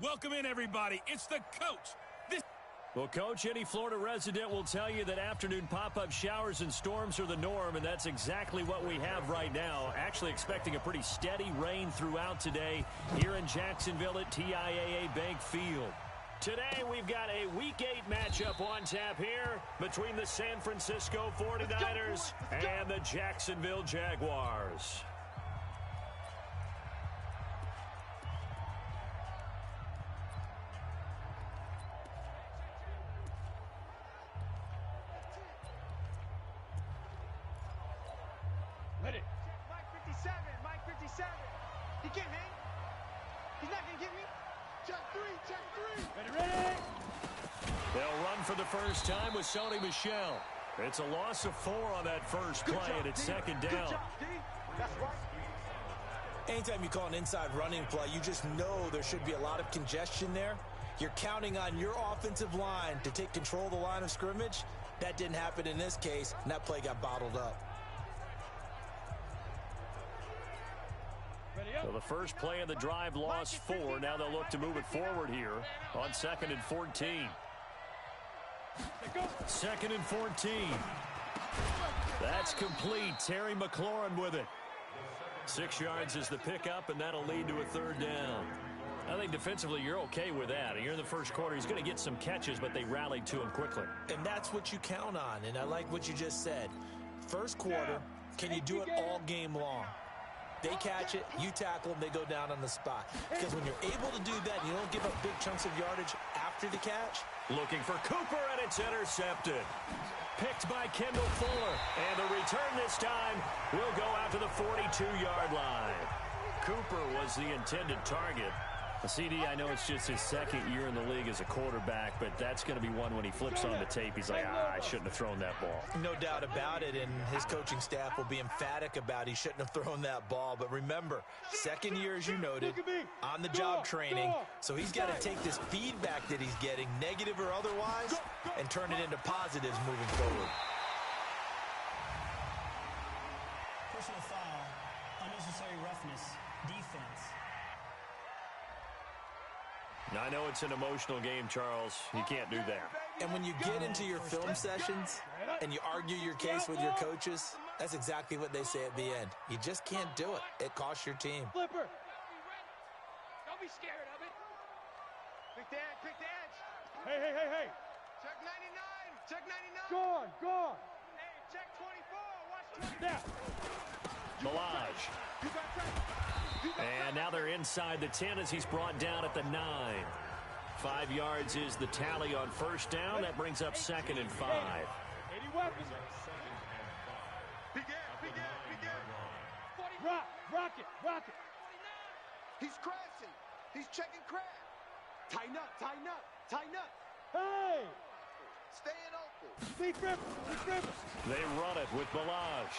Welcome in, everybody. It's the coach. Well, Coach, any Florida resident will tell you that afternoon pop-up showers and storms are the norm, and that's exactly what we have right now. Actually expecting a pretty steady rain throughout today here in Jacksonville at TIAA Bank Field. Today, we've got a Week 8 matchup on tap here between the San Francisco 49ers and the Jacksonville Jaguars. Ready. Mike 57, Mike 57. He can't hang. He's not going to get me. Check three. Ready. They'll run for the first time with Sony Michel. It's a loss of 4 on that first play, and it's second down. That's right. Anytime you call an inside running play, you just know there should be a lot of congestion there. You're counting on your offensive line to take control of the line of scrimmage. That didn't happen in this case, and that play got bottled up. So the first play of the drive lost 4. Now they'll look to move it forward here on 2nd and 14. 2nd and 14. That's complete. Terry McLaurin with it. 6 yards is the pickup, and that'll lead to a third down. I think defensively you're okay with that. Here in the first quarter, he's going to get some catches, but they rallied to him quickly. And that's what you count on, and I like what you just said. First quarter, can you do it all game long? They catch it, you tackle them, they go down on the spot. Because when you're able to do that, you don't give up big chunks of yardage after the catch. Looking for Cooper, and it's intercepted. Picked by Kendall Fuller. And the return this time will go out to the 42-yard line. Cooper was the intended target. CD, I know it's just his second year in the league as a quarterback, but that's going to be one when he flips on the tape. He's like, I shouldn't have thrown that ball. No doubt about it, and his coaching staff will be emphatic about he shouldn't have thrown that ball. But remember, second year, as you noted, on-the-job training, so he's got to take this feedback that he's getting, negative or otherwise, and turn it into positives moving forward. Personal foul, unnecessary roughness, defense. Now, I know it's an emotional game, Charles. You can't do that. And when you get into your film sessions and you argue your case with your coaches, that's exactly what they say at the end. You just can't do it. It costs your team. Flipper. Don't be scared of it. Quick the edge. Hey. Check 99. Check 99. Gone. Hey, check 24. Watch 24. Milage. And now they're inside the 10 as he's brought down at the 9. 5 yards is the tally on first down. That brings up 2nd and 5. 80 weapons. Begin. Rock it. He's crashing. He's checking crash. Tighten up. Hey! Staying open. Big Rivers. They run it with Milage.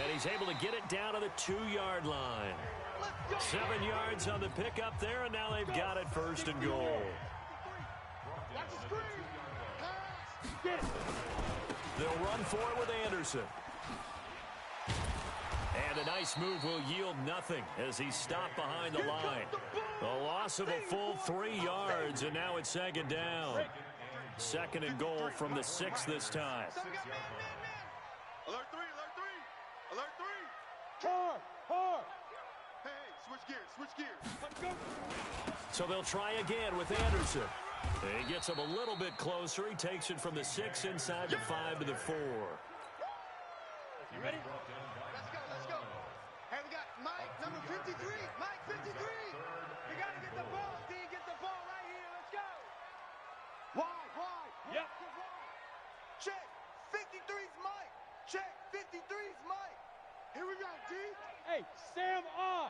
And he's able to get it down to the 2-yard line. 7 yards on the pickup there, and now they've got it 1st and goal. They'll run for it with Anderson. And a nice move will yield nothing as he's stopped behind the line. A loss of a full 3 yards, and now it's 2nd down. 2nd and goal from the 6 this time. Alert 3. Hard. Hey, switch gears. So they'll try again with Anderson. He gets him a little bit closer. He takes it from the 6 inside the 5 to the 4. You ready? Let's go. Hey, we got Mike, number 53. Mike, 53. You got to get the ball, D. Get the ball right here. Let's go. Wide. Yep. Check. 53's Mike. Check. 53's Mike. Here we go, D. Hey, Sam on.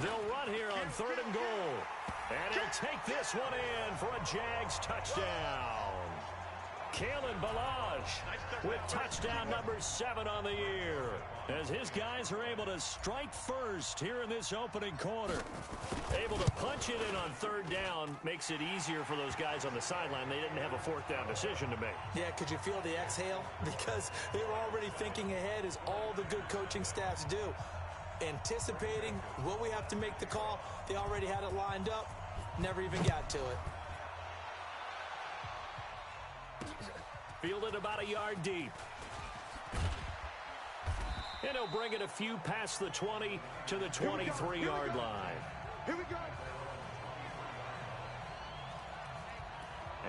They'll run here on 3rd and goal. And he'll take this one in for a Jags touchdown. Kalen Balaj with touchdown number 7 on the year, as his guys are able to strike first here in this opening quarter. Able to punch it in on 3rd down makes it easier for those guys on the sideline. They didn't have a 4th down decision to make. Yeah, could you feel the exhale? Because they were already thinking ahead, as all the good coaching staffs do. anticipating, will we have to make the call? They already had it lined up, never even got to it. Fielded about a yard deep. And he'll bring it a few past the 20 to the 23-yard line. Here we go.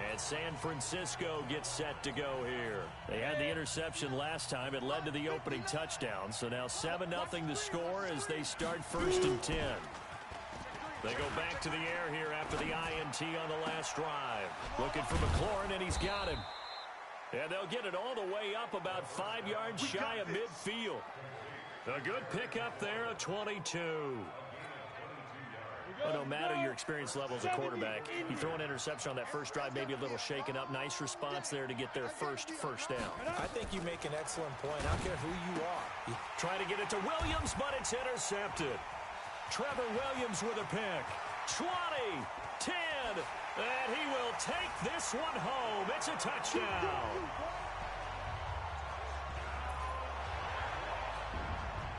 And San Francisco gets set to go here. They had the interception last time. It led to the opening touchdown. So now 7-0 the score as they start 1st and 10. They go back to the air here after the INT on the last drive. Looking for McLaurin, and he's got him. And they'll get it all the way up about 5 yards shy of midfield. A good pickup there, a 22. Well, no matter your experience level as a quarterback, you throw an interception on that first drive, maybe a little shaken up. Nice response there to get their first down. I think you make an excellent point. I don't care who you are. You try to get it to Williams, but it's intercepted. Trevor Williams with a pick. 20, 10, and he will take this one home. It's a touchdown.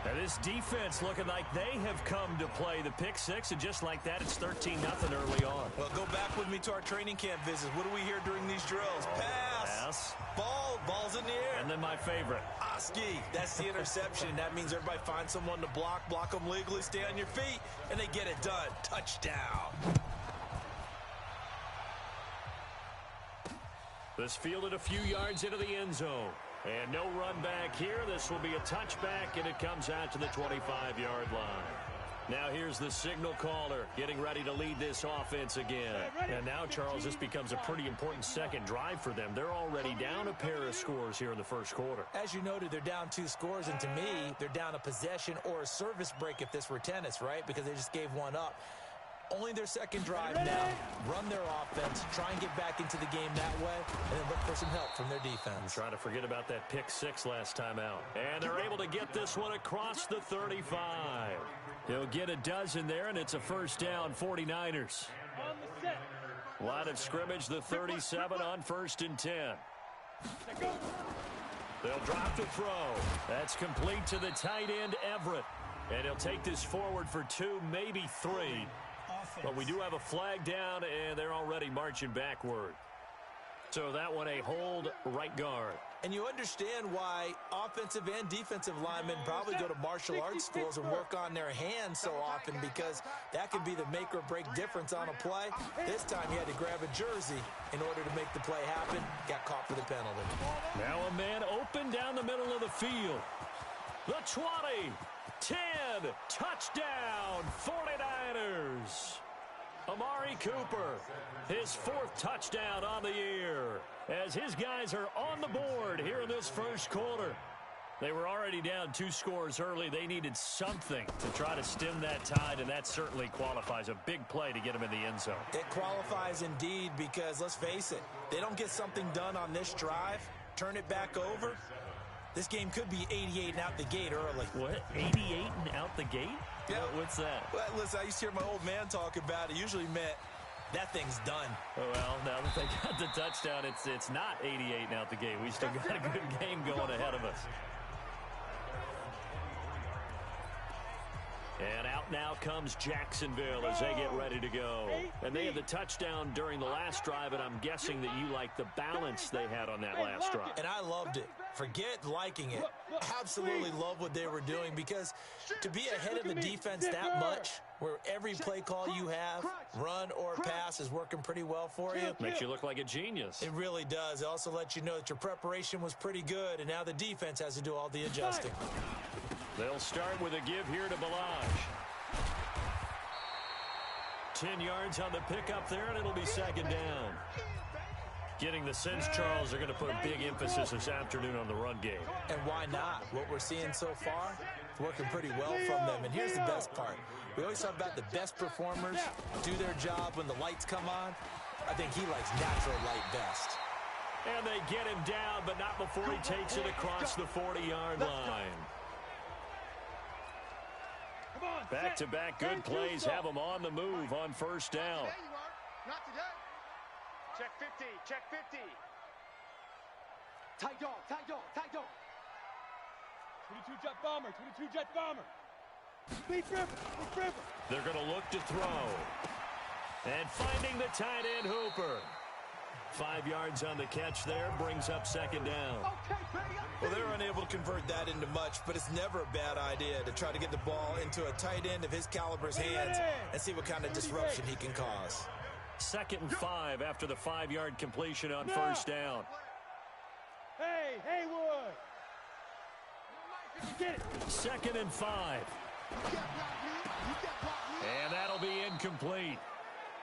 Now this defense looking like they have come to play the pick six, and just like that, it's 13-0 early on. Well, go back with me to our training camp visits. What do we hear during these drills? Pass. Ball's in the air. And then my favorite. Oski. That's the interception. That means everybody finds someone to block them legally, stay on your feet, and they get it done. Touchdown. This fielded a few yards into the end zone. And no run back here. This will be a touchback, and it comes out to the 25-yard line. Now here's the signal caller getting ready to lead this offense again. And now, Charles, this becomes a pretty important second drive for them. They're already down a pair of scores here in the first quarter. As you noted, they're down 2 scores, and to me, they're down a possession or a service break if this were tennis, right? Because they just gave one up. Only their second drive now. Run their offense, try and get back into the game that way, and then look for some help from their defense. Trying to forget about that pick six last time out. And they're able to get this one across the 35. He'll get a dozen there, and it's a first down, 49ers. Line of scrimmage, the 37 on 1st and 10. They'll drop the throw. That's complete to the tight end, Everett. And he'll take this forward for 2, maybe 3. But we do have a flag down, and they're already marching backward. So that one, a hold right guard. And you understand why offensive and defensive linemen probably go to martial arts schools and work on their hands so often, because that can be the make or break difference on a play. This time he had to grab a jersey in order to make the play happen. Got caught for the penalty. Now a man open down the middle of the field. The 20, 10, touchdown, 49ers. Amari Cooper, his 4th touchdown on the year, as his guys are on the board here in this first quarter. They were already down 2 scores early. They needed something to try to stem that tide, and that certainly qualifies. A big play to get them in the end zone. It qualifies indeed, because let's face it, they don't get something done on this drive, turn it back over, this game could be 88 and out the gate early. What? 88 and out the gate? Yeah. What's that? Well, listen, I used to hear my old man talk about it. Usually meant that thing's done. Oh, well, now that they got the touchdown, it's not 88 and out the gate. We still got a good game going ahead of us. And out now comes Jacksonville as they get ready to go. And they had the touchdown during the last drive, and I'm guessing that you like the balance they had on that last drive. And I loved it. Forget liking it. Absolutely love what they were doing, because to be ahead of the defense that much, where every play call you have, run or pass, is working pretty well for you. Makes you look like a genius. It really does. It also lets you know that your preparation was pretty good, and now the defense has to do all the adjusting. They'll start with a give here to Balaj. 10 yards on the pickup there, and it'll be second down. Getting the sense, Charles, they're going to put a big emphasis this afternoon on the run game. And why not? What we're seeing so far, it's working pretty well from them. And here's the best part. We always talk about the best performers do their job when the lights come on. I think he likes natural light best. And they get him down, but not before he takes it across the 40-yard line. Back-to-back good plays have them on the move on first down. There you are. Not today. Check 50. Check 50. Tight dog. Tight dog. Tight dog. 22 jet bomber. 22 jet bomber. They're going to look to throw. And finding the tight end Hooper. 5 yards on the catch there, brings up second down. Well, they're unable to convert that into much, but it's never a bad idea to try to get the ball into a tight end of his caliber's hands and see what kind of disruption he can cause. 2nd and 5 after the 5-yard completion on first down. Hey, Haywood! Get it! 2nd and 5. And that'll be incomplete.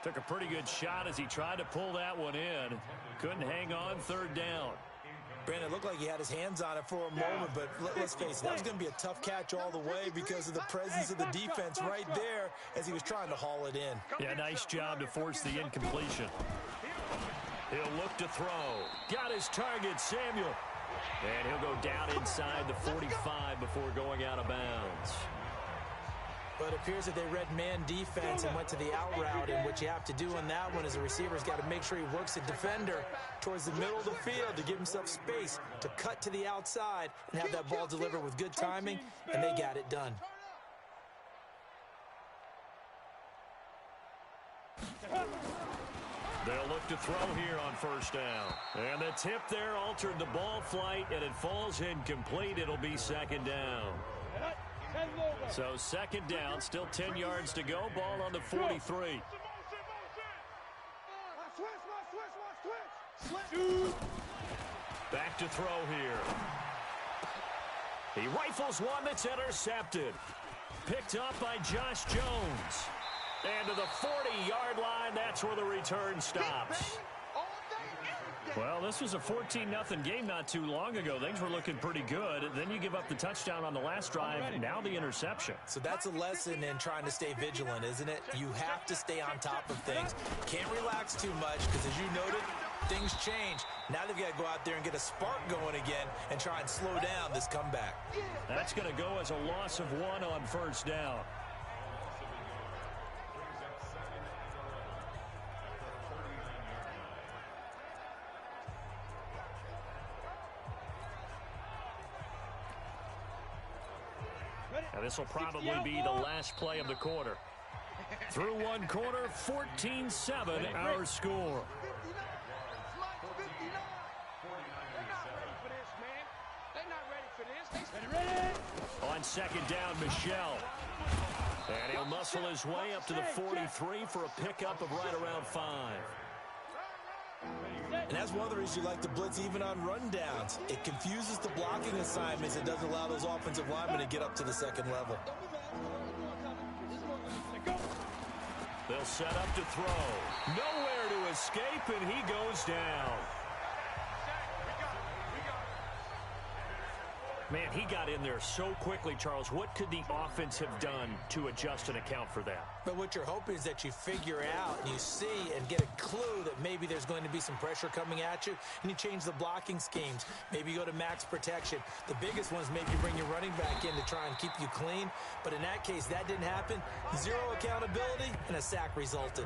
Took a pretty good shot as he tried to pull that one in. Couldn't hang on 3rd down. Brandon, it looked like he had his hands on it for a moment, but let's face it, that was going to be a tough catch all the way because of the presence of the defense right there as he was trying to haul it in. Yeah, nice job to force the incompletion. He'll look to throw. Got his target, Samuel. And he'll go down inside the 45 before going out of bounds. But it appears that they read man defense and went to the out route, and what you have to do on that one is the receiver's got to make sure he works the defender towards the middle of the field to give himself space to cut to the outside and have that ball delivered with good timing, and they got it done. They'll look to throw here on first down. And the tip there altered the ball flight, and it falls incomplete. It'll be second down. So 2nd down, still 10 yards to go. Ball on the 43. Back to throw here. He rifles one that's intercepted. Picked up by Josh Jones. And to the 40-yard line, that's where the return stops. Well, this was a 14-0 game not too long ago. Things were looking pretty good. Then you give up the touchdown on the last drive. Now the interception. So that's a lesson in trying to stay vigilant, isn't it? You have to stay on top of things. Can't relax too much because, as you noted, things change. Now they've got to go out there and get a spark going again and try and slow down this comeback. That's going to go as a loss of 1 on first down. And this will probably be the last play of the quarter. Through one quarter, 14-7 our score. On second down, Michelle. And he'll muscle his way up to the 43 for a pickup of right around 5. And that's one of the reasons you like to blitz even on rundowns. It confuses the blocking assignments. It doesn't allow those offensive linemen to get up to the second level. They'll set up to throw. Nowhere to escape, and he goes down. Man, he got in there so quickly, Charles. What could the offense have done to adjust and account for that? But what you're hoping is that you figure out and you see and get a clue that maybe there's going to be some pressure coming at you, and you change the blocking schemes. Maybe you go to max protection. The biggest one is maybe you bring your running back in to try and keep you clean. But in that case, that didn't happen. 0 accountability, and a sack resulted.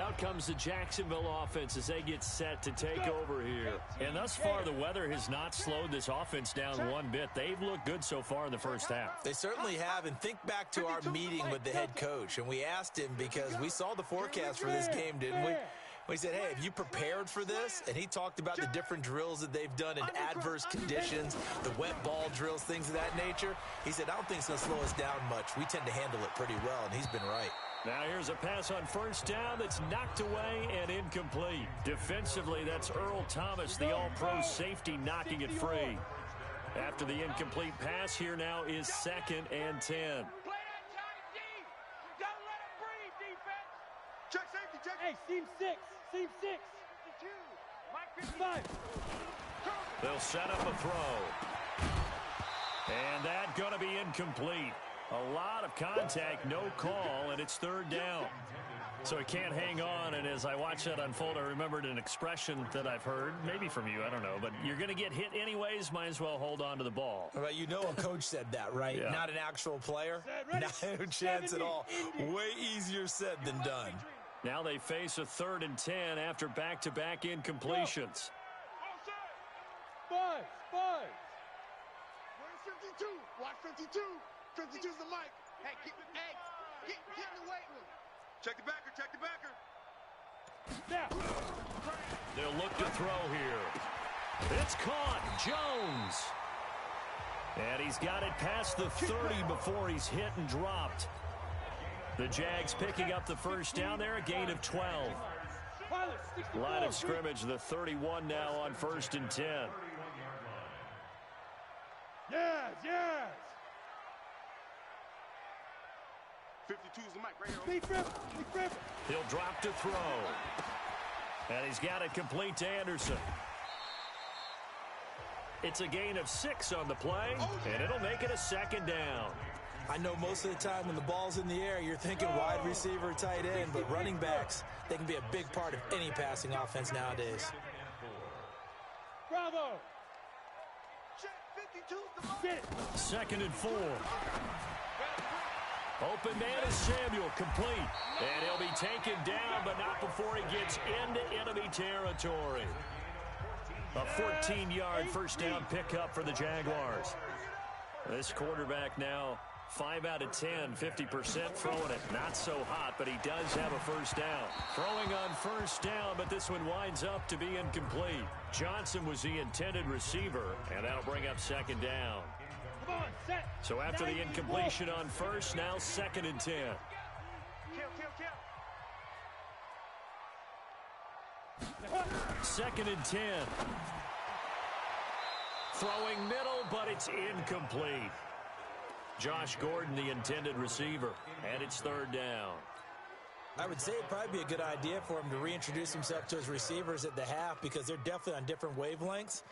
Out comes the Jacksonville offense as they get set to take over here. And thus far, the weather has not slowed this offense down one bit. They've looked good so far in the first half. They certainly have. And think back to our meeting with the head coach. And we asked him because we saw the forecast for this game, didn't we? We said, hey, have you prepared for this? And he talked about the different drills that they've done in adverse conditions, the wet ball drills, things of that nature. He said, I don't think it's going to slow us down much. We tend to handle it pretty well, and he's been right. Now here's a pass on first down that's knocked away and incomplete. Defensively, that's Earl Thomas, the all-pro safety, knocking it free. After the incomplete pass, here now is 2nd and 10. Play that tight deep. Don't let him breathe, defense. Check safety, check. Hey, seam 6. Seam 6. 52. Mike 55. They'll set up a throw. And that's going to be incomplete. A lot of contact, no call, and it's 3rd down. So he can't hang on, and as I watch that unfold, I remembered an expression that I've heard, maybe from you, I don't know, but you're going to get hit anyways, might as well hold on to the ball. Well, you know a coach said that, right? Yeah. Not an actual player. No chance at all. Way easier said than done. Now they face a 3rd and 10 after back-to-back incompletions. 5. Where's 52? Watch 52. 52's the mic. Hey, get in the weight room. Check the backer, check the backer. They'll look to throw here. It's caught. Jones. And he's got it past the 30 before he's hit and dropped. The Jags picking up the first down there, a gain of 12. Line of scrimmage, the 31 now on 1st and 10. Yes. 52's the mic right here. He'll drop to throw. And he's got it complete to Anderson. It's a gain of 6 on the play, and it'll make it a 2nd down. I know most of the time when the ball's in the air, you're thinking wide receiver, tight end, but running backs, they can be a big part of any passing offense nowadays. Bravo. Check 52's the mic. 2nd and 4. Open man is Samuel, complete. And he'll be taken down, but not before he gets into enemy territory. A 14-yard first down pickup for the Jaguars. This quarterback now 5 out of 10, 50% throwing it. Not so hot, but he does have a first down. Throwing on first down, but this one winds up to be incomplete. Johnson was the intended receiver, and that'll bring up 2nd down. So after the incompletion on first, now 2nd and 10. Kill. 2nd and 10. Throwing middle, but it's incomplete. Josh Gordon, the intended receiver, and it's 3rd down. I would say it'd probably be a good idea for him to reintroduce himself to his receivers at the half because they're definitely on different wavelengths.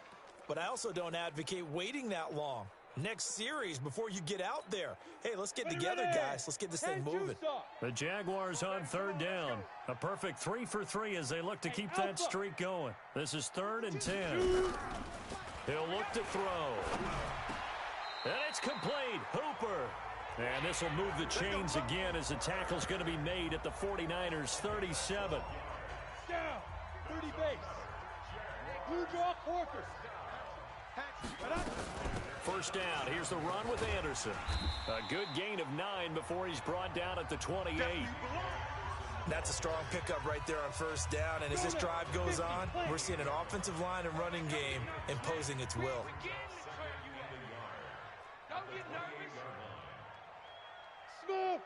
But I also don't advocate waiting that long. Next series before you get out there. Hey, let's get together, guys. Let's get this thing moving. The Jaguars on 3rd down. A perfect 3 for 3 as they look to keep that streak going. This is 3rd and 10. He'll look to throw. And it's complete. Hooper. And this will move the chains again as the tackle's going to be made at the 49ers 37. Down. 30 base. Blue draw quarters. First down. Here's the run with Anderson. A good gain of 9 before he's brought down at the 28. That's a strong pickup right there on first down. And as this drive goes on, we're seeing an offensive line and running game imposing its will. Don't get nervous. Smooth.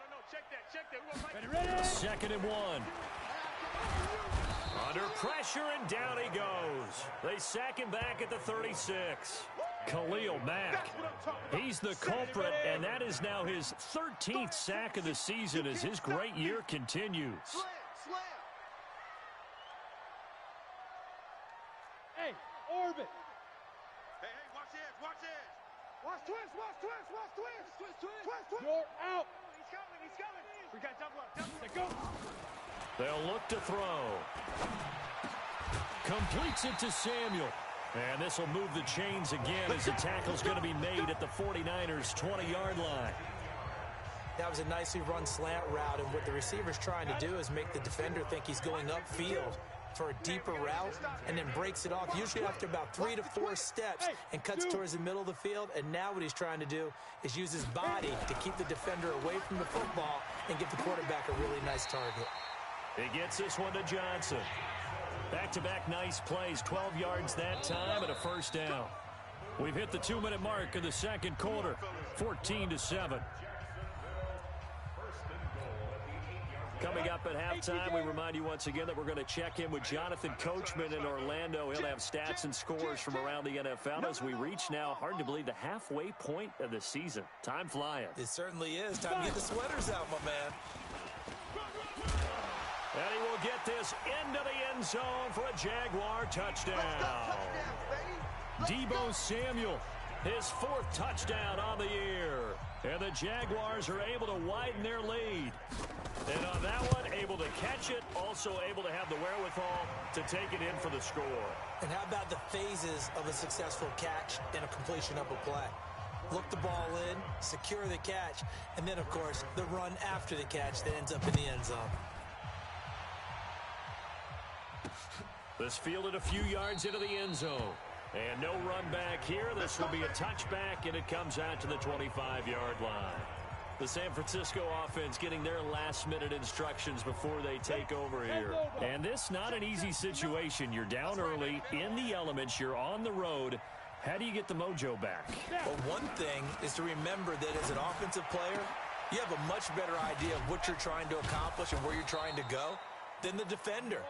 No. Check that. Ready. 2nd and 1. Under pressure, and down he goes. They sack him back at the 36. Khalil Mack. He's the culprit, and that is now his 13th sack of the season as his great year continues. Slam. Hey, orbit. Hey, watch this. Watch twist. You're out. He's coming. We got double up. Go. They'll look to throw. Completes it to Samuel. And this will move the chains again as the tackle's going to be made at the 49ers 20-yard line. That was a nicely run slant route, and what the receiver's trying to do is make the defender think he's going upfield for a deeper route and then breaks it off, usually after about 3 to 4 steps, and cuts towards the middle of the field. And now what he's trying to do is use his body to keep the defender away from the football and give the quarterback a really nice target. He gets this one to Johnson. Back-to-back nice plays, 12 yards that time and a first down. We've hit the 2-minute mark of the second quarter, 14-7. Coming up at halftime, we remind you once again that we're going to check in with Jonathan Coachman in Orlando. He'll have stats and scores from around the NFL as we reach now, hard to believe, the halfway point of the season. Time flying. It certainly is. Time to get the sweaters out, my man. And he will get this into the end zone for a Jaguar touchdown. Deebo Samuel, his 4th touchdown on the year. And the Jaguars are able to widen their lead. And on that one, able to catch it, also able to have the wherewithal to take it in for the score. And how about the phases of a successful catch and a completion of a play? Look the ball in, secure the catch, and then, of course, the run after the catch that ends up in the end zone. This fielded a few yards into the end zone. And no run back here. This will be a touchback, and it comes out to the 25-yard line. The San Francisco offense getting their last-minute instructions before they take over here. And this not an easy situation. You're down early, in the elements, you're on the road. How do you get the mojo back? Well, one thing is to remember that as an offensive player, you have a much better idea of what you're trying to accomplish and where you're trying to go than the defender.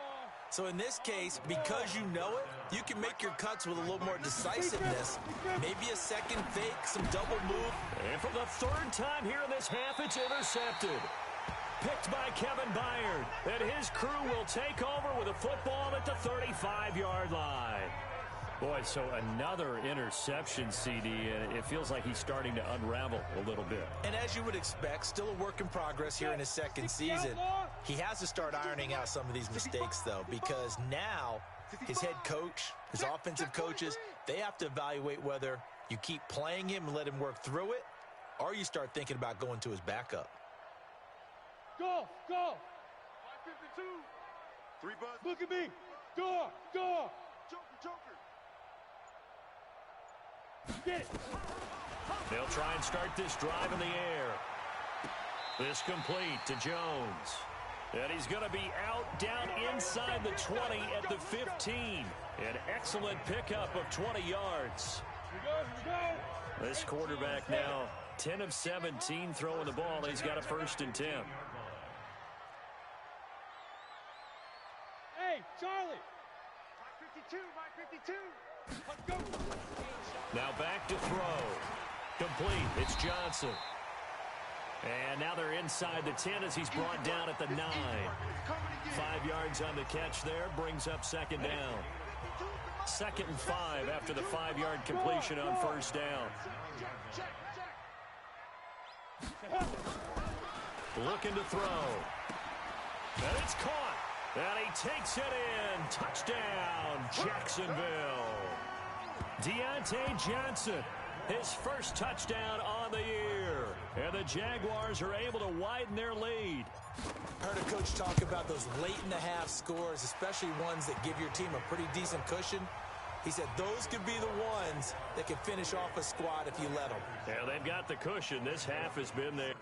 So in this case, because you know it, you can make your cuts with a little more decisiveness. Maybe a second fake, some double move. And for the third time here in this half, it's intercepted. Picked by Kevin Byard. And his crew will take over with a football at the 35-yard line. Boy, so another interception, CD, and it feels like he's starting to unravel a little bit. And as you would expect, still a work in progress here in his second season. He has to start ironing out some of these mistakes, though, because now his head coach, his offensive coaches, they have to evaluate whether you keep playing him and let him work through it, or you start thinking about going to his backup. Go! 52. 3 buzz. Look at me. Go! Joker. Get it. They'll try and start this drive in the air. This complete to Jones. And he's going to be out down inside the 20 at the 15. An excellent pickup of 20 yards. Here we go. This quarterback now 10 of 17 throwing the ball. He's got a 1st and 10. Hey, Charlie. My 52. Let's go. Now back to throw. Complete. It's Johnson. And now they're inside the 10 as he's brought down at the 9. 5 yards on the catch there. Brings up 2nd down. 2nd and 5 after the 5-yard completion on 1st down. Looking to throw. And it's caught. And he takes it in. Touchdown, Jacksonville. Deontay Johnson, his first touchdown on the year. And the Jaguars are able to widen their lead. Heard a coach talk about those late-in-the-half scores, especially ones that give your team a pretty decent cushion. He said those could be the ones that can finish off a squad if you let them. Yeah, they've got the cushion. This half has been there.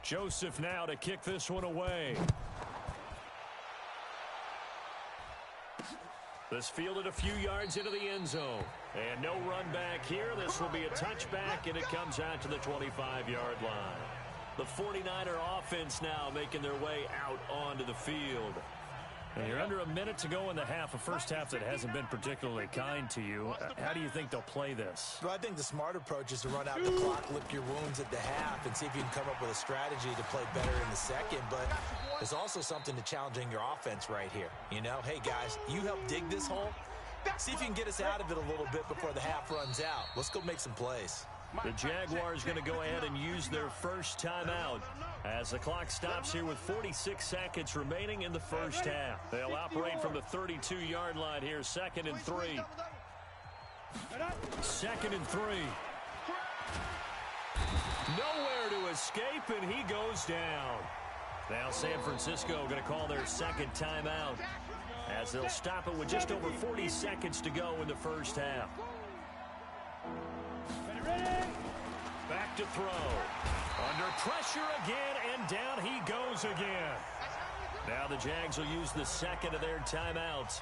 Joseph now to kick this one away. This fielded a few yards into the end zone. And no run back here. This will be a touchback, and it comes out to the 25-yard line. The 49er offense now making their way out onto the field. And you're under a minute to go in the half, a first half that hasn't been particularly kind to you. How do you think they'll play this? Well, I think the smart approach is to run out the clock, lick your wounds at the half, and see if you can come up with a strategy to play better in the second. But there's also something to challenging your offense right here. You know, hey, guys, you help dig this hole. See if you can get us out of it a little bit before the half runs out. Let's go make some plays. The Jaguars going to go ahead and use their first timeout as the clock stops here with 46 seconds remaining in the first half. They'll operate from the 32-yard line here, 2nd and 3. 2nd and 3. Nowhere to escape, and he goes down. Now San Francisco going to call their second timeout as they'll stop it with just over 40 seconds to go in the first half. Back to throw. Under pressure again, and down he goes again. Now the Jags will use the second of their timeouts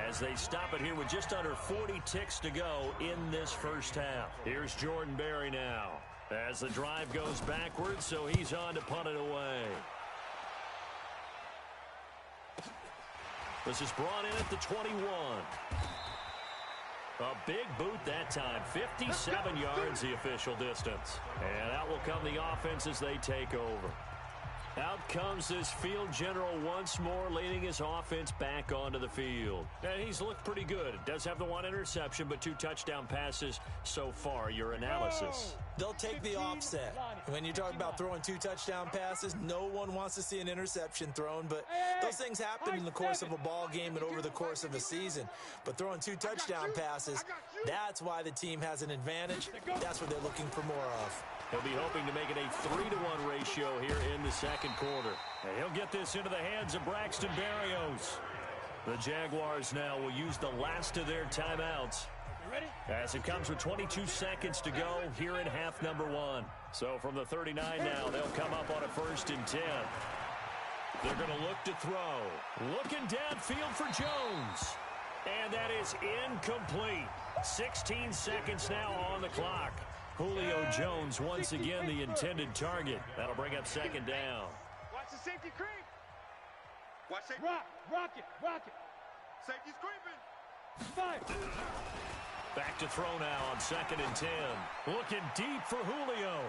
as they stop it here with just under 40 ticks to go in this first half. Here's Jordan Berry now as the drive goes backwards, so he's on to punt it away. This is brought in at the 21. A big boot that time, 57 yards the official distance. And out will come the offense as they take over. Out comes this field general once more, leading his offense back onto the field. And he's looked pretty good. Does have the one interception, but 2 touchdown passes so far. Your analysis? They'll take the offset. When you talk about throwing 2 touchdown passes, no one wants to see an interception thrown, but those things happen in the course of a ball game and over the course of a season. But throwing 2 touchdown passes, that's why the team has an advantage. That's what they're looking for more of. He'll be hoping to make it a 3-to-1 ratio here in the second quarter. And he'll get this into the hands of Braxton Berrios. The Jaguars now will use the last of their timeouts as it comes with 22 seconds to go here in half number 1. So from the 39 now, they'll come up on a 1st and 10. They're going to look to throw. Looking downfield for Jones. And that is incomplete. 16 seconds now on the clock. Julio Jones once again the intended target. That'll bring up 2nd down. Watch the safety creep. Watch safety. Rock it. Safety's creeping. 5. Back to throw now on 2nd and 10. Looking deep for Julio.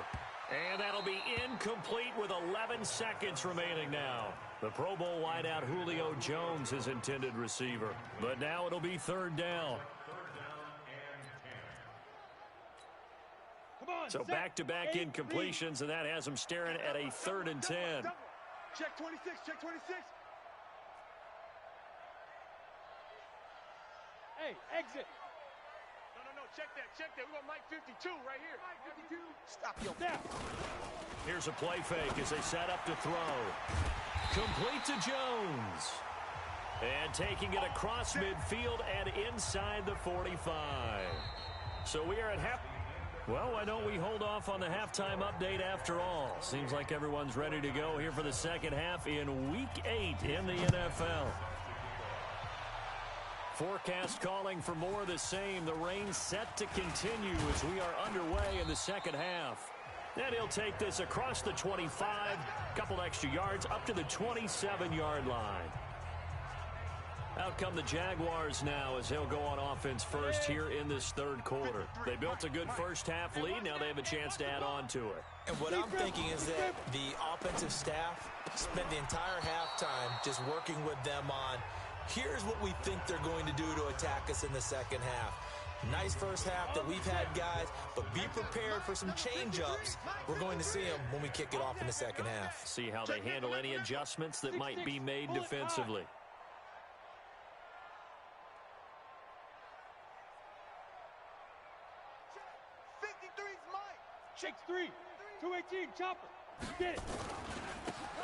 And that'll be incomplete with 11 seconds remaining now. The Pro Bowl wideout Julio Jones, his intended receiver. But now it'll be 3rd down. So back-to-back incompletions, and that has him staring at a 3rd and 10. Check 26, check 26. Hey, exit. No, check that. We got Mike 52 right here. Mike 52. Stop your down. Here's a play fake as they set up to throw. Complete to Jones. And taking it across midfield and inside the 45. So we are at half. Well, why don't we hold off on the halftime update after all? Seems like everyone's ready to go here for the second half in Week 8 in the NFL. Forecast calling for more of the same. The rain set to continue as we are underway in the second half. And he'll take this across the 25, couple extra yards, up to the 27-yard line. Out come the Jaguars now as they'll go on offense first here in this 3rd quarter. They built a good first half lead. Now they have a chance to add on to it. And what I'm thinking is that the offensive staff spent the entire halftime just working with them on, here's what we think they're going to do to attack us in the second half. Nice first half that we've had, guys, but be prepared for some change-ups. We're going to see them when we kick it off in the second half. See how they handle any adjustments that might be made defensively. Shakes 3. 218, chopper. Get it.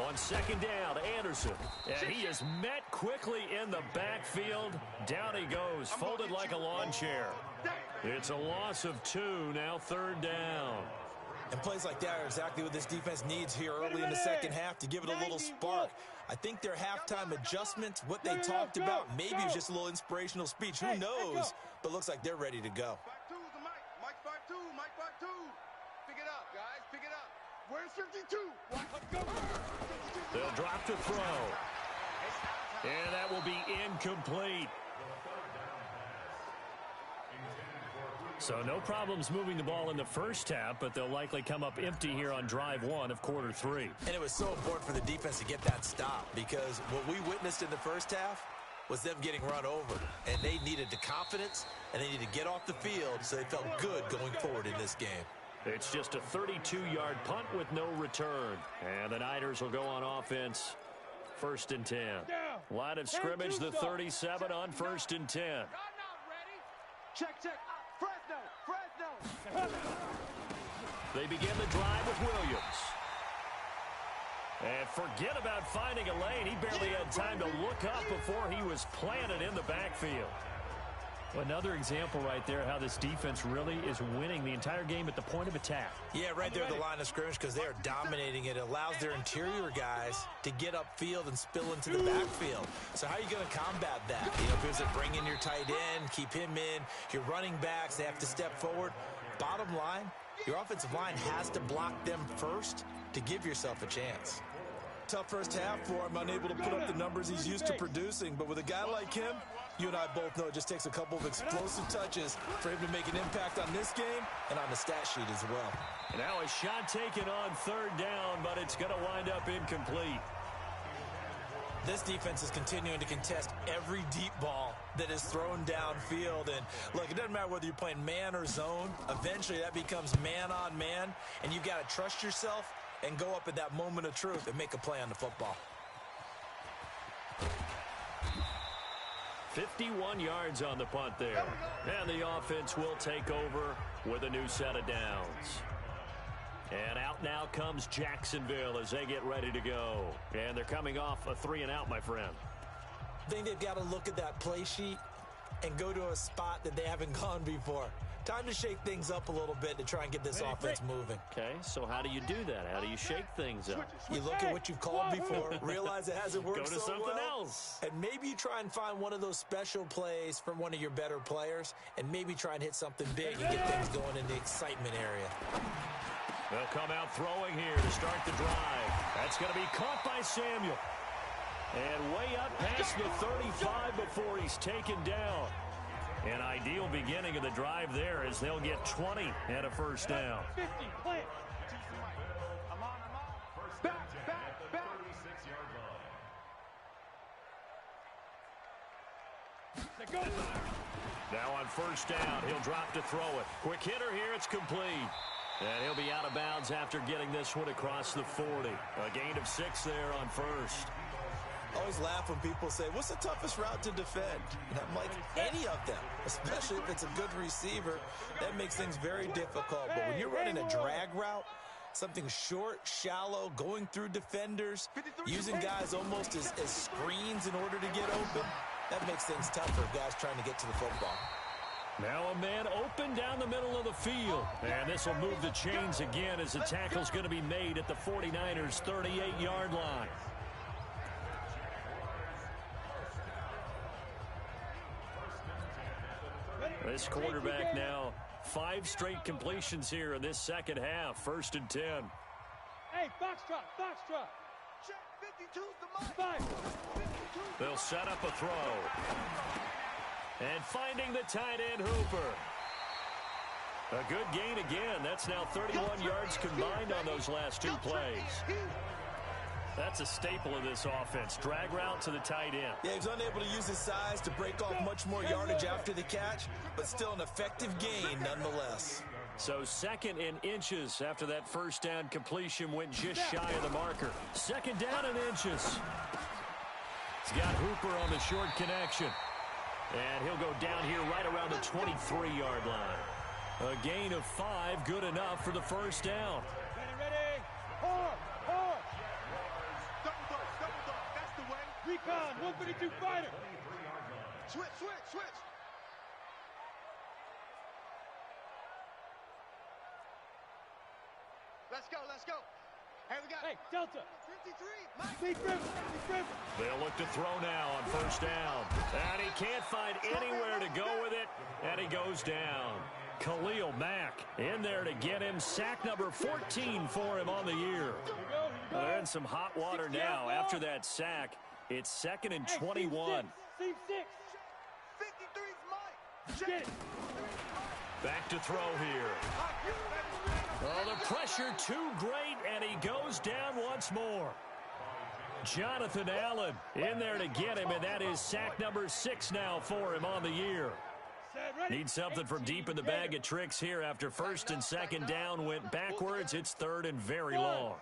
On 2nd down, Anderson. And he is met quickly in the backfield. Down he goes, folded like a lawn chair. It's a loss of 2, now 3rd down. And plays like that are exactly what this defense needs here early in the second half to give it a little spark. I think their halftime adjustments, what they talked about, maybe it was just a little inspirational speech. Who knows? But looks like they're ready to go. Mike 5-2, Mike 5-2. Pick it up, guys. Pick it up. Where's 52? Let's go. They'll drop to throw. It's halftime. And that will be incomplete. So no problems moving the ball in the first half, but they'll likely come up empty here on drive one of quarter three. And it was so important for the defense to get that stop, because what we witnessed in the first half was them getting run over. And they needed the confidence, and they needed to get off the field so they felt good going forward in this game. It's just a 32-yard punt with no return. And the Niners will go on offense. 1st and 10. Line of scrimmage, the 37 on 1st and 10. Check, check. Fresno. They begin the drive with Williams. And forget about finding a lane. He barely had time to look up before he was planted in the backfield. Another example right there how this defense really is winning the entire game at the point of attack. Yeah, right there at the line of scrimmage, because they are dominating it. It allows their interior guys to get upfield and spill into the backfield. So how are you going to combat that? You know, if it's bring in your tight end, keep him in, your running backs, they have to step forward. Bottom line, your offensive line has to block them first to give yourself a chance. Tough first half for him, unable to put up the numbers he's used to producing. But with a guy like him, you and I both know it just takes a couple of explosive touches for him to make an impact on this game and on the stat sheet as well. And now a shot taken on 3rd down, but it's going to wind up incomplete. This defense is continuing to contest every deep ball that is thrown downfield. And look, it doesn't matter whether you're playing man or zone. Eventually that becomes man on man, and you've got to trust yourself and go up at that moment of truth and make a play on the football. 51 yards on the punt there. And the offense will take over with a new set of downs. And out now comes Jacksonville as they get ready to go. And they're coming off a 3-and-out, my friend. I think they've got to look at that play sheet and go to a spot that they haven't gone before. Time to shake things up a little bit to try and get this offense moving. Okay, so how do you do that? How do you shake things up? You look at what you've called before, realize it hasn't worked go to so something well, else. and maybe you try and find one of those special plays from one of your better players, and maybe try and hit something big and get things going in the excitement area. They'll come out throwing here to start the drive. That's going to be caught by Samuel. And way up past the 35 before he's taken down. An ideal beginning of the drive there as they'll get 20 and a 1st down. 50, plant. I'm on. Back. 36-yard line. Now on 1st down, he'll drop to throw it. Quick hitter here, it's complete. And he'll be out of bounds after getting this one across the 40. A gain of 6 there on 1st. I always laugh when people say, what's the toughest route to defend? And I'm like, any of them, especially if it's a good receiver. That makes things very difficult. But when you're running a drag route, something short, shallow, going through defenders, using guys almost as screens in order to get open, that makes things tough for guys trying to get to the football. Now a man open down the middle of the field. And this will move the chains again as the tackle's going to be made at the 49ers' 38-yard line. This quarterback now 5 straight completions here in this second half. 1st and 10. Hey, foxtrot. Check 52's the mark. 52. They'll set up a throw. And finding the tight end Hooper. A good gain again. That's now 31 yards combined on those last 2 plays. That's a staple of this offense. Drag route to the tight end. Yeah, he's unable to use his size to break off much more yardage after the catch, but still an effective gain nonetheless. So 2nd in inches after that 1st down completion went just shy of the marker. 2nd down in inches. He's got Hooper on the short connection. And he'll go down here right around the 23-yard line. A gain of 5, good enough for the 1st down. Ready. Hard. Double dog. That's the way. Recon, 152 fighter. Switch. Let's go. Hey, Delta. 53. Mike. They'll look to throw now on 1st down. And he can't find anywhere to go with it. And he goes down. Khalil Mack in there to get him. Sack number 14 for him on the year. Here we go. They're in some hot water now after that sack. It's 2nd and 21. Seam 6. 53's Mike. Get it. Back to throw here. Oh, the pressure too great, and he goes down once more. Jonathan Allen in there to get him, and that is sack number 6 now for him on the year. Need something from deep in the bag of tricks here after 1st and 2nd down went backwards. It's 3rd and very long.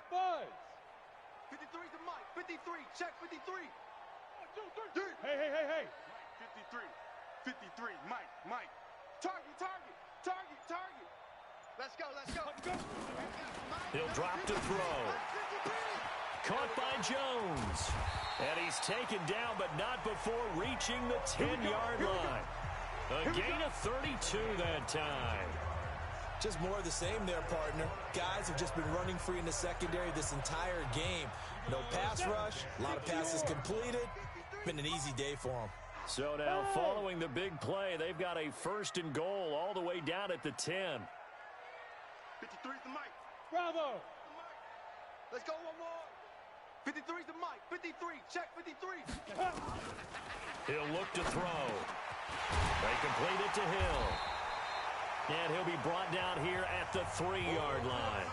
53 to Mike. 53. Check 53. 1, 2, 3. Hey. 53. Mike. Target. Let's go. He'll drop to throw. Caught by Jones. And he's taken down, but not before reaching the 10-yard line. A gain of 32 that time. Just more of the same there, partner. Guys have just been running free in the secondary this entire game. No pass rush, a lot of passes completed. Been an easy day for them. So now following the big play, they've got a 1st and goal all the way down at the 10. 53's to Mike. Bravo. Let's go 1-1. 53's to Mike. 53. Check 53. He'll look to throw. They complete it to Hill. And he'll be brought down here at the 3-yard line.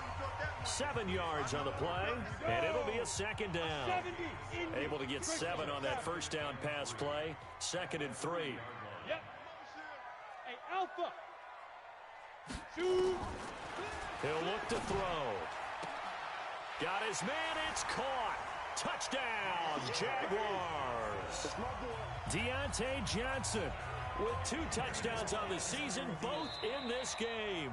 7 yards on the play, and it'll be a 2nd down. Able to get 7 on that 1st down pass play. 2nd and 3. Yep. Hey, Alpha. Shoot. He'll look to throw. Got his man. It's caught. Touchdown, Jaguars. Deontay Johnson with 2 touchdowns on the season, both in this game.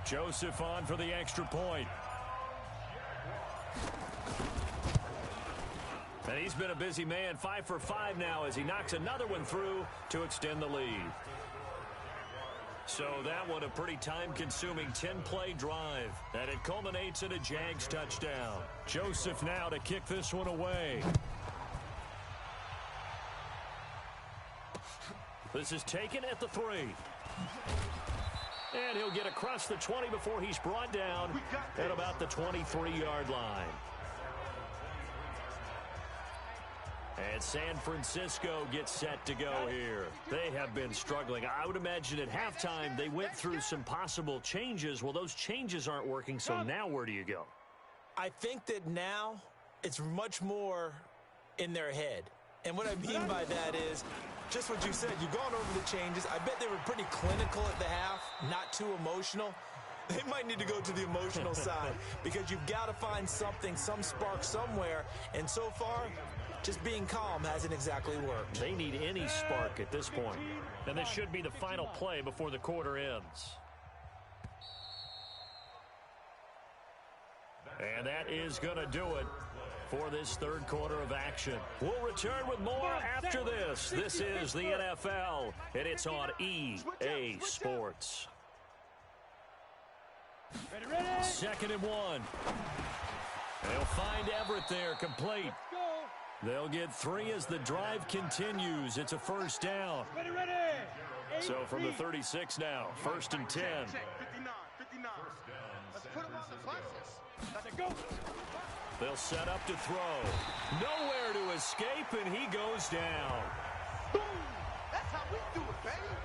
Joseph on for the extra point. And he's been a busy man, 5 for 5 now as he knocks another one through to extend the lead. So that one a pretty time-consuming 10-play drive, and it culminates in a Jags touchdown. Joseph now to kick this one away. This is taken at the 3. And he'll get across the 20 before he's brought down at about the 23-yard line. And San Francisco gets set to go here. They have been struggling. I would imagine at halftime they went through some possible changes. Well, those changes aren't working, so now where do you go? I think that now it's much more in their head. And what I mean by that is just what you said. You've gone over the changes. I bet they were pretty clinical at the half, not too emotional. They might need to go to the emotional side because you've got to find something, some spark somewhere. And so far, just being calm hasn't exactly worked. They need any spark at this point. And this should be the final play before the quarter ends. And that is going to do it for this 3rd quarter of action. We'll return with more after this. This is the NFL, and it's on EA Sports. 2nd and 1. They'll find Everett there, complete. They'll get 3 as the drive continues. It's a 1st down. So from the 36 now, 1st and 10. 59. Let's put him on the buses. Let's go. They'll set up to throw. Nowhere to escape, and he goes down. Boom! That's how we do it, baby.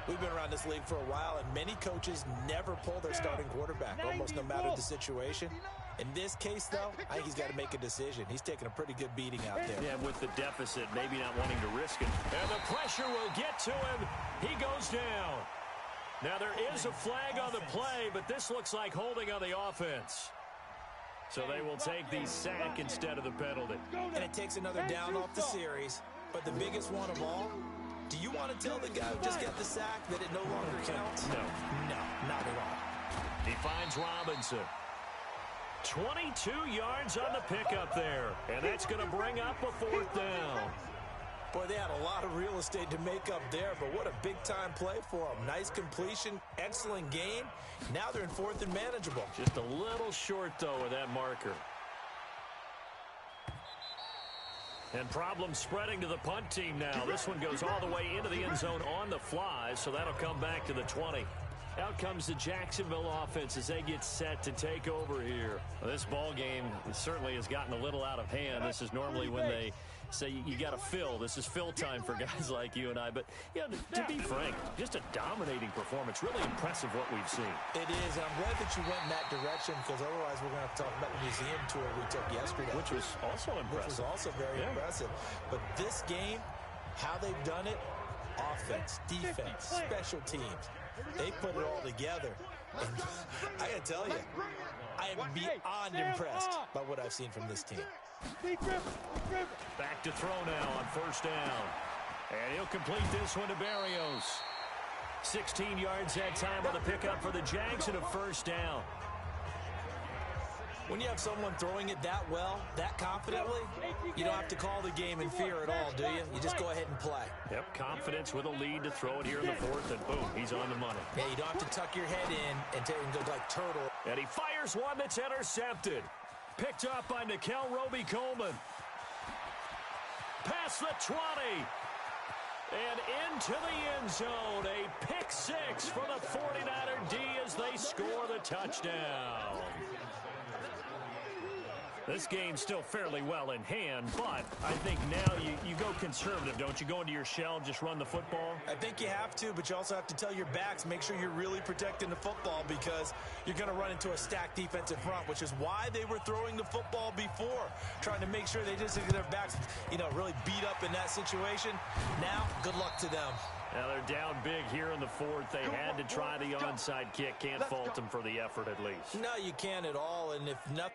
We've been around this league for a while, and many coaches never pull their starting quarterback, almost no matter the situation. In this case, though, I think he's got to make a decision. He's taking a pretty good beating out there. Yeah, with the deficit, maybe not wanting to risk it. And the pressure will get to him. He goes down. Now, there is a flag on the play, but this looks like holding on the offense. So they will take the sack instead of the penalty. And it takes another down off the series. But the biggest one of all, do you want to tell the guy who just got the sack that it no longer counts? No. No, not at all. He finds Robinson. 22 yards on the pickup there. And that's going to bring up a 4th down. Boy, they had a lot of real estate to make up there, but what a big-time play for them. Nice completion, excellent game. Now they're in 4th and manageable. Just a little short, though, of that marker. And problems spreading to the punt team now. This one goes all the way into the end zone on the fly, so that'll come back to the 20. Out comes the Jacksonville offense as they get set to take over here. Well, this ball game certainly has gotten a little out of hand. This is normally when they say you got to fill. This is fill time for guys like you and I. But, you know, to be frank, just a dominating performance. Really impressive what we've seen. It is, and I'm glad that you went in that direction, because otherwise we're going to have to talk about the museum tour we took yesterday. Which was also impressive. Which was also very impressive. But this game, how they've done it, offense, defense, special teams, they put it all together. And I got to tell you, I am beyond impressed by what I've seen from this team. Back to throw now on first down. And he'll complete this one to Barrios. 16 yards that time on the pickup for the Jags and a first down. When you have someone throwing it that well, that confidently, you don't have to call the game in fear at all, do you? You just go ahead and play. Yep, confidence with a lead to throw it here in the fourth, and boom, he's on the money. Yeah, you don't have to tuck your head in and go like turtle. And he fires one that's intercepted. Picked up by Nikel Roby-Coleman. Past the 20. And into the end zone. A pick six for the 49er D as they score the touchdown. This game's still fairly well in hand, but I think now you go conservative, don't you? Go into your shell, just run the football? I think you have to, but you also have to tell your backs, make sure you're really protecting the football, because you're going to run into a stacked defensive front, which is why they were throwing the football before, trying to make sure they just get their backs, really beat up in that situation. Now, good luck to them. Now they're down big here in the fourth. They had to try the onside kick. Can't fault them for the effort at least. No, you can't at all, and if nothing...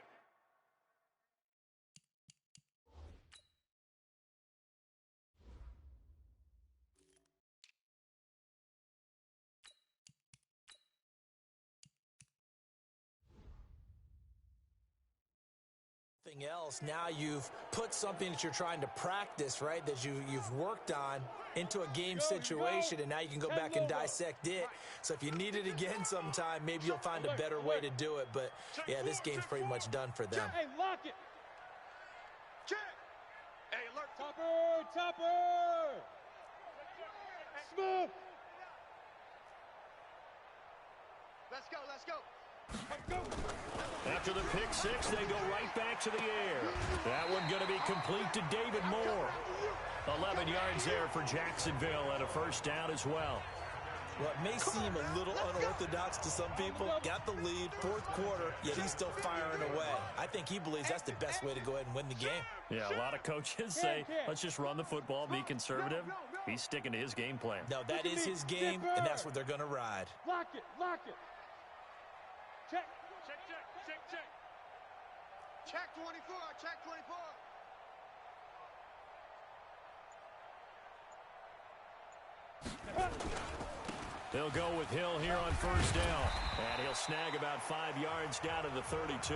else, now you've put something that you're trying to practice, right, that you've worked on into a game situation, and now you can go back and dissect it. So if you need it again sometime, maybe you'll find a better way to do it. But yeah, this game's pretty much done for them. Hey, lock it. Check. Hey, alert. Topper. Smooth. Let's go. After the pick six, they go right back to the air. That one going to be complete to David Moore. 11 yards there for Jacksonville and a first down as well. Well, it may seem a little unorthodox to some people. Got the lead, fourth quarter, yet he's still firing away. I think he believes that's the best way to go ahead and win the game. Yeah, a lot of coaches say, let's just run the football, be conservative. He's sticking to his game plan. No, that is his game, and that's what they're going to ride. Lock it. Check. Check 24. They'll go with Hill here on first down. And he'll snag about 5 yards down to the 32.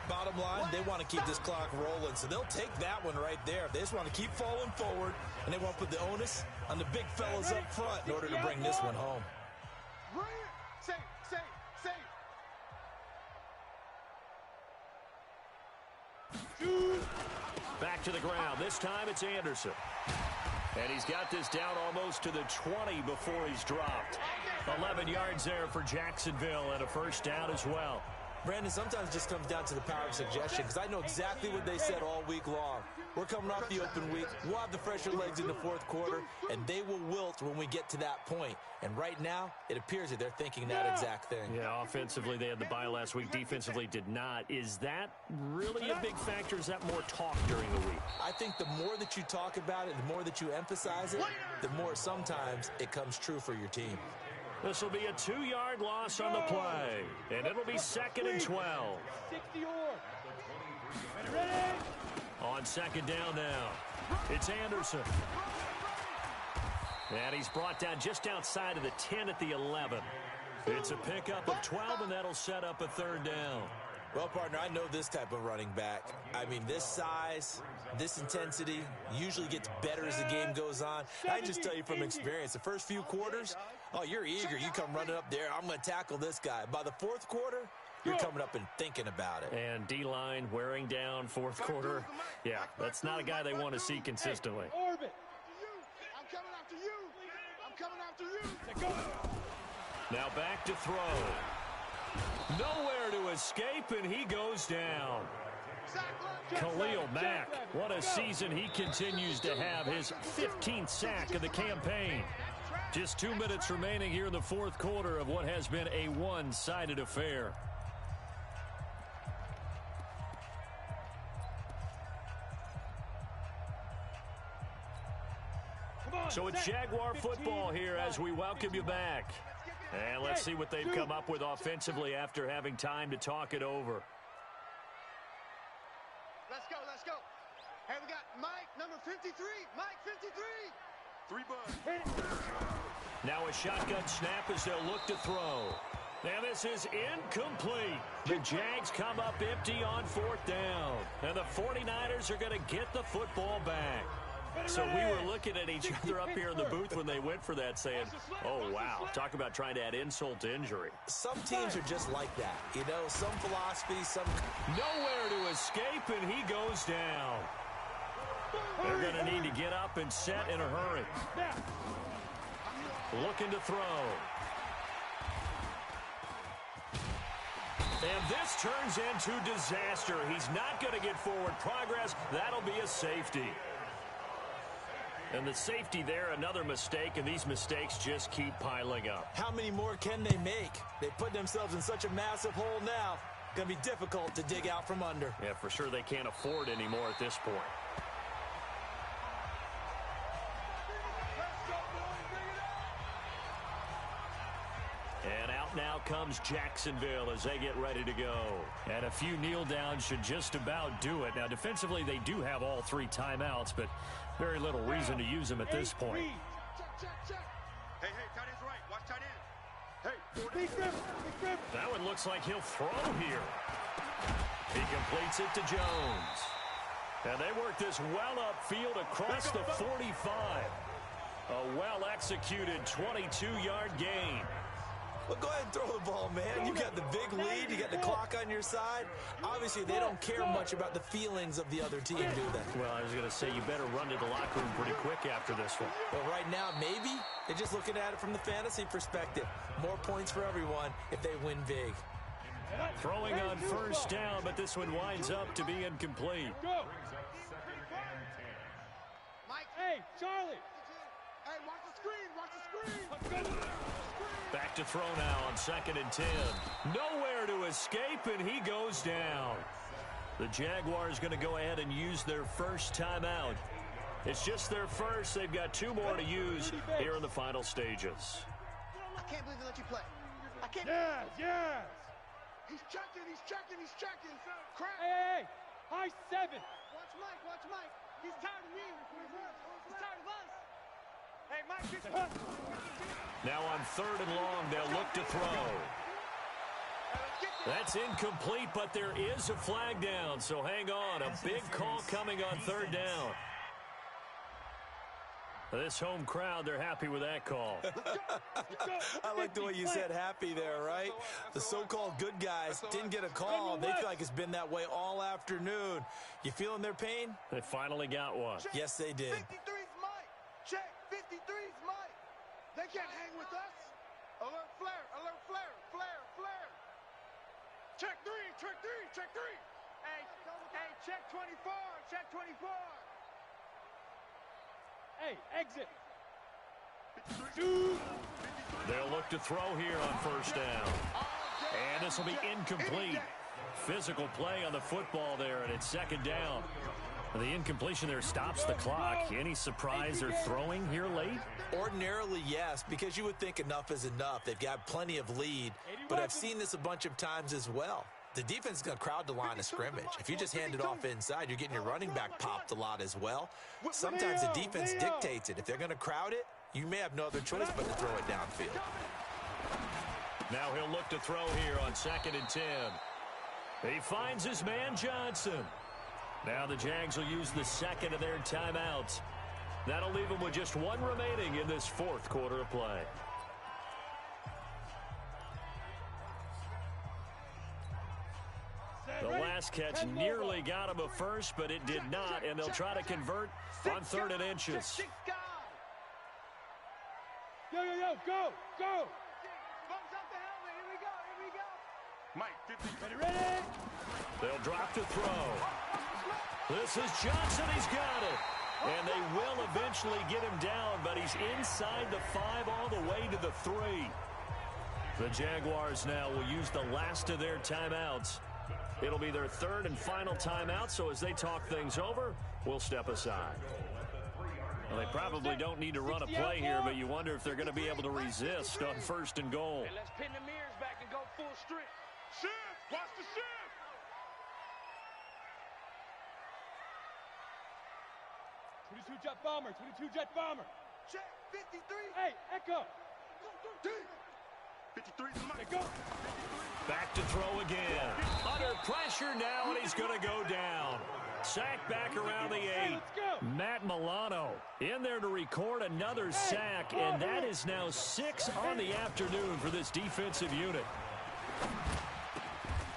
Bottom line, they want to keep this clock rolling, so they'll take that one right there. They just want to keep falling forward, and they want to put the onus on the big fellas up front in order to bring this one home. Safe. Back to the ground. This time it's Anderson. And he's got this down almost to the 20 before he's dropped. 11 yards there for Jacksonville and a first down as well. Brandon, sometimes it just comes down to the power of suggestion, because I know exactly what they said all week long. We're coming off the open week. We'll have the fresher legs in the fourth quarter, and they will wilt when we get to that point. And right now, it appears that they're thinking that exact thing. Yeah, offensively, they had the bye last week. Defensively, did not. Is that really a big factor? Is that more talk during the week? I think the more that you talk about it, the more that you emphasize it, the more sometimes it comes true for your team. This will be a 2-yard loss on the play, and it'll be 2nd and 12. 60 or. Ready? On second down now, it's Anderson. And he's brought down just outside of the 10 at the 11. It's a pickup of 12, and that'll set up a third down. Well, partner, I know this type of running back. I mean, this size, this intensity usually gets better as the game goes on. I just tell you from experience, the first few quarters, oh, you're eager. You come running up there, I'm going to tackle this guy. By the fourth quarter, you're coming up and thinking about it. And D-line wearing down fourth quarter. Yeah, that's not a guy they want to see consistently. Orbit. I'm coming after you. Now back to throw. Nowhere to escape, and he goes down. Khalil Mack, what a season he continues to have, his 15th sack of the campaign. Just 2 minutes remaining here in the fourth quarter of what has been a one-sided affair. So it's Jaguar football here as we welcome you back. And let's see what they've come up with offensively after having time to talk it over. Let's go, let's go. Hey, we got Mike, number 53. Mike, 53. 3 bucks. Now a shotgun snap as they'll look to throw. And this is incomplete. The Jags come up empty on 4th down. And the 49ers are going to get the football back. So we were looking at each other up here in the booth when they went for that saying, oh, wow, talk about trying to add insult to injury. Some teams are just like that. You know, some philosophy, some... Nowhere to escape, and he goes down. They're going to need to get up and set in a hurry. Looking to throw. And this turns into disaster. He's not going to get forward progress. That'll be a safety. And the safety there, another mistake, and these mistakes just keep piling up. How many more can they make? They put themselves in such a massive hole now. Going to be difficult to dig out from under. Yeah, for sure they can't afford any more at this point. And out now comes Jacksonville as they get ready to go. And a few kneel downs should just about do it. Now, defensively, they do have all 3 timeouts, but very little reason to use them at this point. Hey, tight end's right. Watch tight end. Hey, that one looks like he'll throw here. He completes it to Jones. And they work this well upfield across the 45. A well-executed 22-yard gain. Well, go ahead and throw the ball, man. You got the big lead. You got the clock on your side. Obviously, they don't care much about the feelings of the other team, do they? Well, I was going to say, you better run to the locker room pretty quick after this one. Well, right now, maybe. They're just looking at it from the fantasy perspective. More points for everyone if they win big. Throwing on 1st down, but this one winds up to be incomplete. Mike. Hey, Charlie. Hey, watch the screen. Back to throw now on 2nd and 10. Nowhere to escape, and he goes down. The Jaguars going to go ahead and use their first timeout. It's just their first. They've got 2 more to use here in the final stages. I can't believe they let you play. I can't. Yes. He's checking. Crap. Hey, high 7. Watch Mike. He's tired of me. He's tired of us. Hey, Mike. Now on 3rd and long, they'll look to throw. That's incomplete, but there is a flag down, so hang on. A big call coming on 3rd down. This home crowd, they're happy with that call. I like the way you said happy there, right? The so-called good guys didn't get a call. They feel like it's been that way all afternoon. You feeling their pain? They finally got one. Yes, they did. 53's Mike. Check. 53's Mike. They can't hang with us. Alert flare. Check 3. Hey, check 24. Hey, exit. They'll look to throw here on 1st down. And this will be incomplete. Physical play on the football there, and it's 2nd down. The incompletion there stops the clock. Any surprise they're throwing here late? Ordinarily, yes, because you would think enough is enough. They've got plenty of lead, but I've seen this a bunch of times as well. The defense is going to crowd the line of scrimmage. If you just hand it off inside, you're getting your running back popped a lot as well. Sometimes the defense dictates it. If they're going to crowd it, you may have no other choice but to throw it downfield. Now he'll look to throw here on 2nd and 10. He finds his man Johnson. Now the Jags will use the 2nd of their timeouts. That'll leave them with just 1 remaining in this 4th quarter of play. The last catch nearly got him a first, but it did not, and they'll try to convert on 3rd and inches. Go. Mike, 50. Ready? They'll drop to throw. This is Johnson. He's got it. And they will eventually get him down, but he's inside the 5 all the way to the 3. The Jaguars now will use the last of their timeouts. It'll be their 3rd and final timeout, so as they talk things over, we'll step aside. Well, they probably don't need to run a play here, but you wonder if they're going to be able to resist on 1st and goal. Hey, let's pin the mirrors back and go full strength. Shift! Watch the shift! 22 jet bomber, 22 jet bomber. Check, 53. Hey, Echo. 53 is Mike. Go. Back to throw again. Under pressure now, and he's going to go down. Sack back around the 8. Matt Milano in there to record another sack, and that is now 6 on the afternoon for this defensive unit.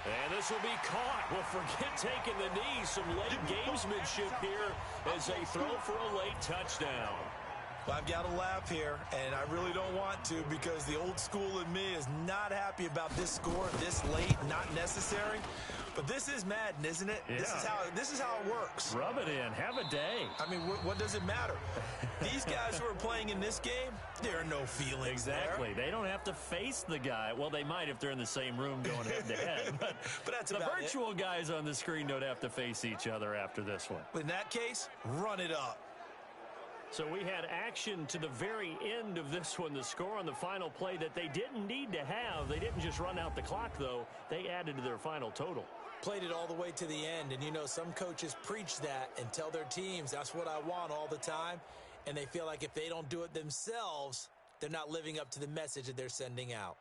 And this will be caught. Well, forget taking the knee. Some late gamesmanship here as they throw for a late touchdown. Well, I've got to laugh here, and I really don't want to because the old school in me is not happy about this score this late, not necessary. But this is Madden, isn't it? Yeah. This is how it works. Rub it in. Have a day. I mean, what does it matter? These guys who are playing in this game, there are no feelings Exactly. there. They don't have to face the guy. Well, they might if they're in the same room going head-to-head. But that's the about virtual guys on the screen don't have to face each other after this one. In that case, run it up. So we had action to the very end of this one. The score on the final play that they didn't need to have. They didn't just run out the clock, though. They added to their final total. Played it all the way to the end, and you know some coaches preach that and tell their teams that's what I want all the time, and they feel like if they don't do it themselves, they're not living up to the message that they're sending out.